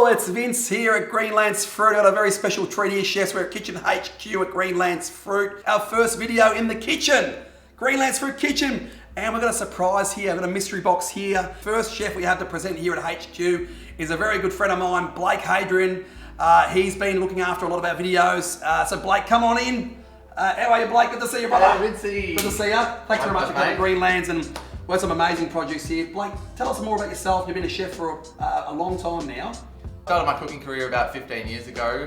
all, it's Vince here at Greenlands Fruit. Got a very special treat here, chefs. We're at Kitchen HQ at Greenlands Fruit. Our first video in the kitchen, Greenlands Fruit Kitchen. And we've got a surprise here, we've got a mystery box here. First chef we have to present here at HQ is a very good friend of mine, Blake Hadrian. He's been looking after a lot of our videos. So Blake, come on in. How are you, Blake? Good to see you, brother. Hey, Vincey. Good to see you. Thanks very much for coming to Greenlands, and we've got some amazing produce here. Blake, tell us more about yourself. You've been a chef for a long time now. Started my cooking career about 15 years ago.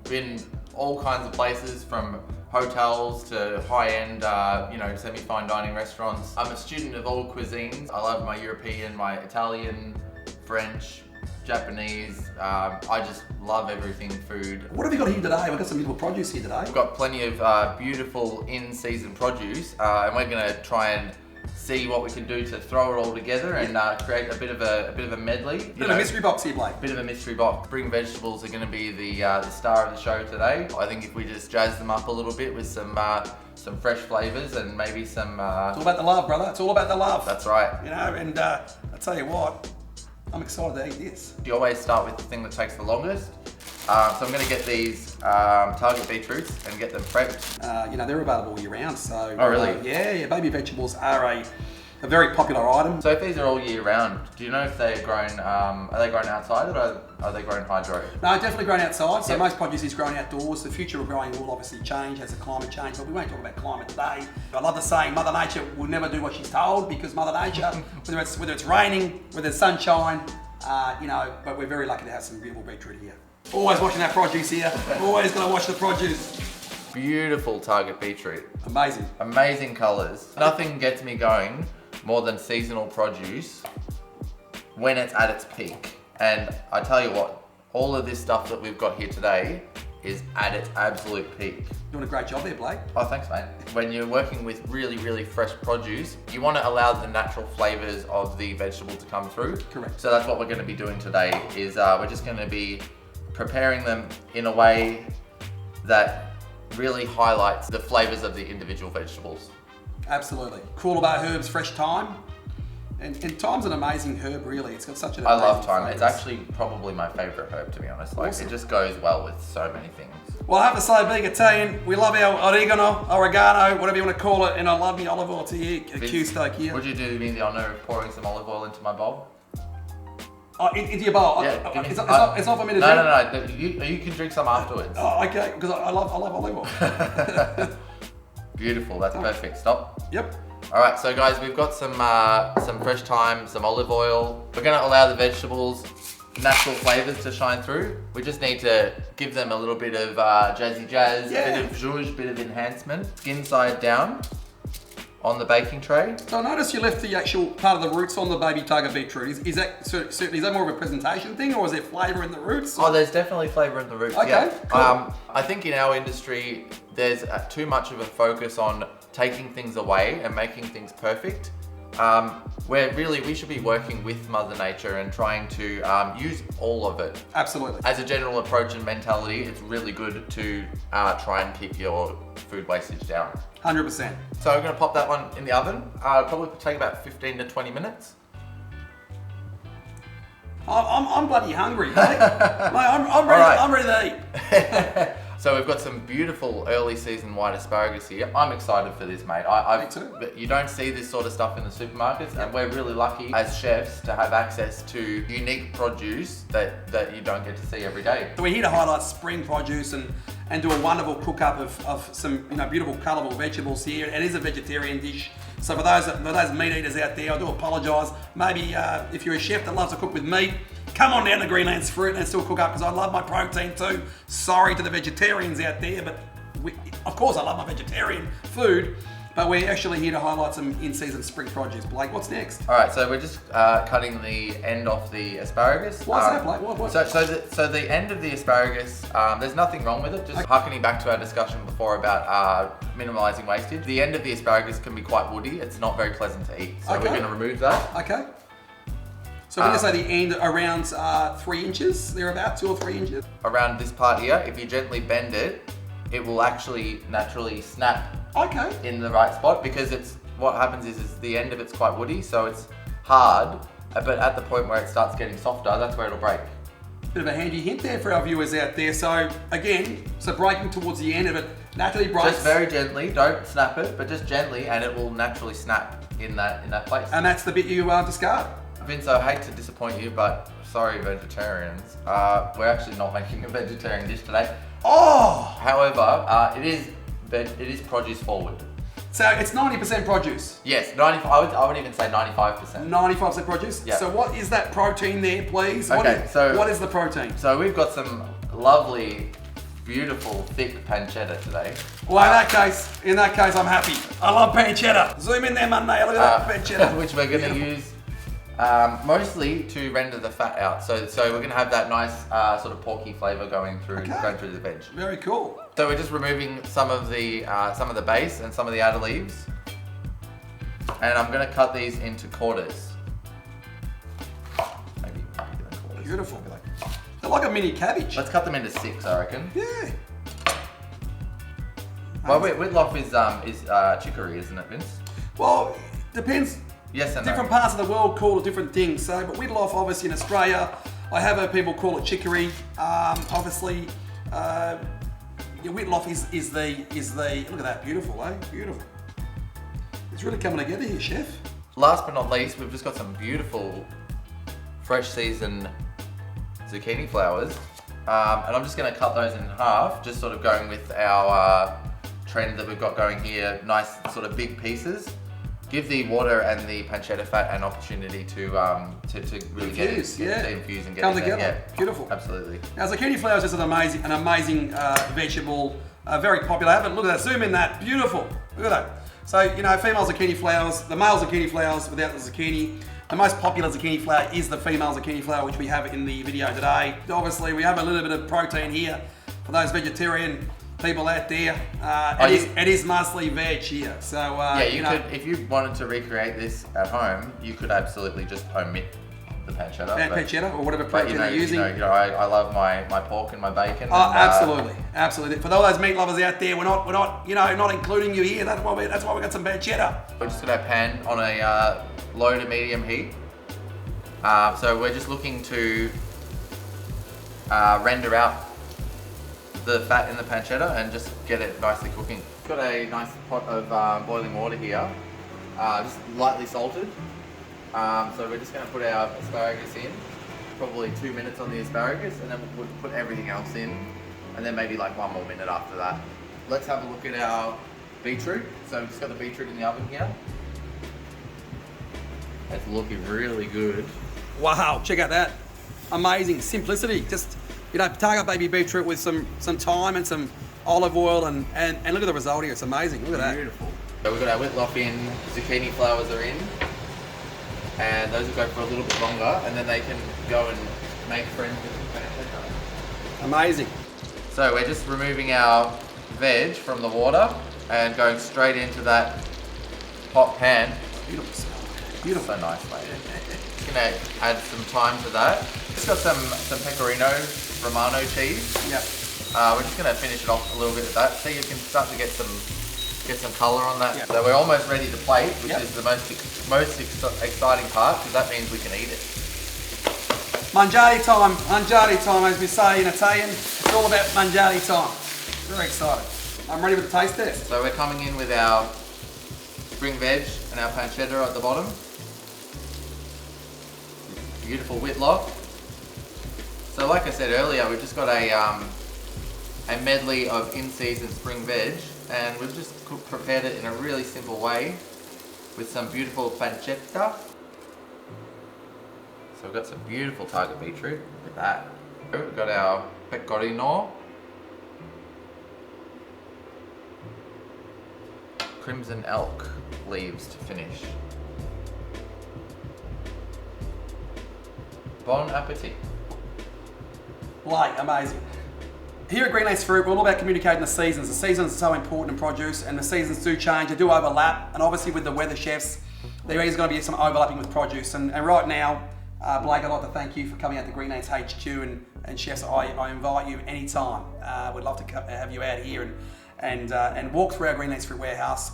Been all kinds of places, from hotels to high-end, semi-fine dining restaurants. I'm a student of all cuisines. I love my European, my Italian, French, Japanese. I just love everything food. What have you got here today? We've got some beautiful produce here today. We've got plenty of beautiful in-season produce, and we're going to try and see what we can do to throw it all together and create a bit of a medley. Bit of a mystery box here, Blake. Bit of a mystery box. Spring vegetables are going to be the star of the show today. I think if we just jazz them up a little bit with some fresh flavors and maybe some. It's all about the love, brother. It's all about the love. That's right. You know, and I tell you what, I'm excited to eat this. You always start with the thing that takes the longest. So I'm going to get these target beetroots and get them prepped. They're available all year round. So. Oh really? Yeah. Baby vegetables are a very popular item. So if these are all year round, do you know if they're grown? Are they grown outside or are they grown hydro? No, definitely grown outside. So Yep. Most produce is grown outdoors. The future of growing will obviously change as the climate change, but we won't talk about climate today. I love the saying, Mother Nature will never do what she's told, because Mother Nature, whether it's raining, whether it's sunshine, but we're very lucky to have some beautiful beetroot here. Always watching our produce here. Always got to watch the produce. Beautiful target beetroot. Amazing. Amazing colours. Nothing gets me going more than seasonal produce when it's at its peak. And I tell you what, all of this stuff that we've got here today is at its absolute peak. Doing a great job there, Blake. Oh, thanks, mate. When you're working with really, really fresh produce, you want to allow the natural flavors of the vegetable to come through. Correct. So that's what we're going to be doing today, is we're just going to be preparing them in a way that really highlights the flavors of the individual vegetables. Absolutely. Cool about herbs, fresh thyme. And thyme's an amazing herb, really. It's got such an I love amazing thyme. flavors. It's actually probably my favorite herb, to be honest. Like, Awesome. It just goes well with so many things. Well, I have to say, being Italian, we love our oregano, whatever you want to call it, and I love my olive oil to here, a Q-steak here. Would you do me the honor of pouring some olive oil into my bowl? Oh, into your bowl. Yeah, It's not for me to drink. No. You can drink some afterwards. Oh, okay, because I love olive oil. Beautiful, that's perfect. Stop. Yep. All right, so guys, we've got some fresh thyme, some olive oil. We're gonna allow the vegetables natural flavors to shine through. We just need to give them a little bit of jazzy jazz, Yeah. a bit of zhuzh, bit of enhancement. Skin side down on the baking tray. So I noticed you left the actual part of the roots on the baby target beetroot. Is that more of a presentation thing, or is there flavour in the roots? Oh, there's definitely flavor in the roots. Okay, yeah. cool. I think in our industry, there's too much of a focus on taking things away and making things perfect. Where really we should be working with Mother Nature and trying to use all of it. Absolutely. As a general approach and mentality, it's really good to try and keep your food wastage down. 100%. So we're gonna pop that one in the oven. Probably take about 15 to 20 minutes. I'm bloody hungry, mate. I'm ready. Right. I'm ready to eat. So we've got some beautiful early season white asparagus here. I'm excited for this, mate. Me too. You don't see this sort of stuff in the supermarkets, and we're really lucky as chefs to have access to unique produce that you don't get to see every day. So we're here to highlight spring produce and do a wonderful cook-up of some beautiful, colourful vegetables here. It is a vegetarian dish. So for those meat eaters out there, I do apologise. Maybe if you're a chef that loves to cook with meat, come on down to Greenlands Fruit and still cook up, because I love my protein too. Sorry to the vegetarians out there, but of course I love my vegetarian food. But we're actually here to highlight some in-season spring produce. Blake, what's next? All right, so we're just cutting the end off the asparagus. What's that, Blake? What? So the end of the asparagus, there's nothing wrong with it. Just harkening back to our discussion before about minimalising wastage. The end of the asparagus can be quite woody. It's not very pleasant to eat. So Okay. we're going to remove that. Okay. So we're going to say the end around 3 inches, thereabouts, 2 or 3 inches. Around this part here, if you gently bend it, it will actually naturally snap Okay. in the right spot, because what happens is the end of it's quite woody, so it's hard, but at the point where it starts getting softer, that's where it'll break. Bit of a handy hint there for our viewers out there. So again, breaking towards the end of it, naturally breaks. Just very gently, don't snap it, but just gently, and it will naturally snap in that place. And that's the bit you discard. Vince, I hate to disappoint you, but sorry vegetarians, we're actually not making a vegetarian dish today. Oh! However, it is produce forward. So it's 90% produce. Yes, 95. I would even say 95%. 95% produce. Yeah. So what is that protein there, please? Okay, what is the protein? So we've got some lovely, beautiful, thick panchetta today. Well, in that case, I'm happy. I love panchetta. Zoom in there, Monday. Look at that panchetta. Which we're going to use mostly to render the fat out. So we're going to have that nice sort of porky flavour going through the veg. Very cool. So we're just removing some of the base and some of the outer leaves, and I'm going to cut these into quarters. Maybe quarters. Beautiful. They're like a mini cabbage. Let's cut them into 6, I reckon. Yeah. Well, witlof is chicory, isn't it, Vince? Well, depends. Yes and different parts of the world call it different things. So, but witlof, obviously in Australia, I have heard people call it chicory. Obviously, witlof is the look at that, beautiful, eh? Beautiful. It's really coming together here, chef. Last but not least, we've just got some beautiful fresh seasoned zucchini flowers, and I'm just going to cut those in half, just sort of going with our trend that we've got going here. Nice sort of big pieces. Give the water and the pancetta fat an opportunity to really infuse, to infuse and get come in together. There. Yeah, beautiful. Absolutely. Now, zucchini flowers is an amazing vegetable, very popular. Have a look at that. Zoom in that. Beautiful. Look at that. So female zucchini flowers, the male zucchini flowers without the zucchini. The most popular zucchini flower is the female zucchini flower, which we have in the video today. Obviously, we have a little bit of protein here for those vegetarian people out there. It is mostly veg here. So you could, if you wanted to recreate this at home, you could absolutely just omit the pancetta. Pancetta or whatever protein you're using. I love my pork and my bacon. Oh, absolutely. For all those meat lovers out there, we're not including you here. That's why we got some pancetta. We're just gonna pan on a low to medium heat. So we're just looking to render out the fat in the pancetta and just get it nicely cooking. Got a nice pot of boiling water here, just lightly salted. So we're just going to put our asparagus in, probably 2 minutes on the asparagus, and then we'll put everything else in, and then maybe like 1 more minute after that. Let's have a look at our beetroot. So we've just got the beetroot in the oven here. It's looking really good. Wow, check out that. Amazing simplicity. Just target baby beetroot with some thyme and some olive oil, and look at the result here. It's amazing. Look at that. Beautiful. So we've got our witlof in, zucchini flowers are in, and those will go for a little bit longer, and then they can go and make friends with the pancetta. Amazing. So we're just removing our veg from the water and going straight into that hot pan. Beautiful smell. Beautiful. So nice, mate. Just gonna add some thyme to that. Just got some pecornio romano cheese. Yep. We're just going to finish it off a little bit of that. So you can start to get some colour on that. Yep. So we're almost ready to plate, which is the most exciting part, because that means we can eat it. Mangiare time, as we say in Italian. It's all about mangiare time. Very excited. I'm ready with the taste test. So we're coming in with our spring veg and our panchetta at the bottom. Beautiful witlof. So like I said earlier, we've just got a medley of in-season spring veg, and we've just prepared it in a really simple way with some beautiful panchetta. So we've got some beautiful target beetroot. Look at that. We've got our pecornio, crimson elk leaves to finish. Bon appetit. Amazing. Here at Greenlands Fruit, we're all about communicating the seasons. The seasons are so important in produce, and the seasons do change, they do overlap, and obviously with the weather chefs, there is going to be some overlapping with produce. And right now, Blake, I'd like to thank you for coming out to Greenlands HQ, and chefs, I invite you anytime. We'd love to have you out here and walk through our Greenlands Fruit warehouse,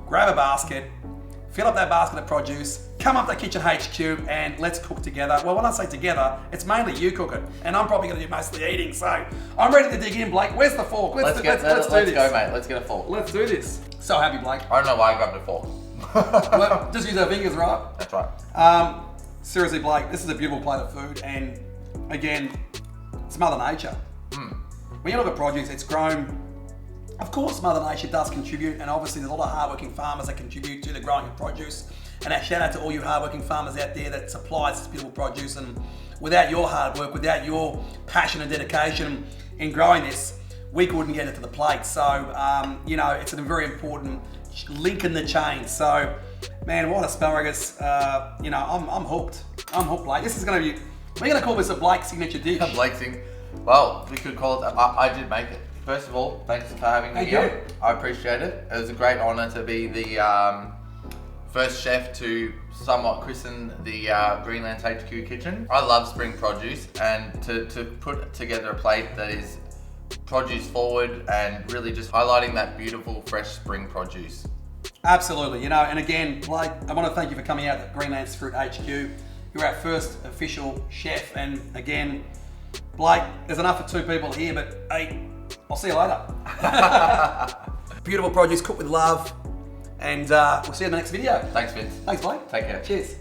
grab a basket, fill up that basket of produce, come up to Kitchen HQ and let's cook together. Well, when I say together, it's mainly you cooking, and I'm probably going to do mostly eating. So I'm ready to dig in, Blake. Where's the fork? Let's do this. Let's go, mate. Let's get a fork. Let's do this. So happy, Blake. I don't know why I grabbed a fork. Well, just use our fingers, right? That's right. Seriously, Blake, this is a beautiful plate of food, and again, it's Mother Nature. When you look at produce, it's grown. Of course, Mother Nature does contribute, and obviously there's a lot of hardworking farmers that contribute to the growing of produce. And a shout out to all you hardworking farmers out there that supplies this beautiful produce. And without your hard work, without your passion and dedication in growing this, we couldn't get it to the plate. So, you know, it's a very important link in the chain. So, man, what asparagus! You know, I'm hooked. I'm hooked, Blake. This is going to be. We're going to call this a Blake signature dish. Blake thing. Well, we could call it. I did make it. First of all, thanks for having me here. I appreciate it. It was a great honour to be the first chef to somewhat christen the Greenlands HQ kitchen. I love spring produce, and to put together a plate that is produce forward and really just highlighting that beautiful fresh spring produce. Absolutely, you know, and again, Blake, I want to thank you for coming out to Greenlands Fruit HQ. You're our first official chef, and again, Blake, there's enough for 2 people here, but hey, I'll see you later. Beautiful produce cooked with love, and we'll see you in the next video. Thanks, Vince. Thanks, Blake. Take care. Cheers.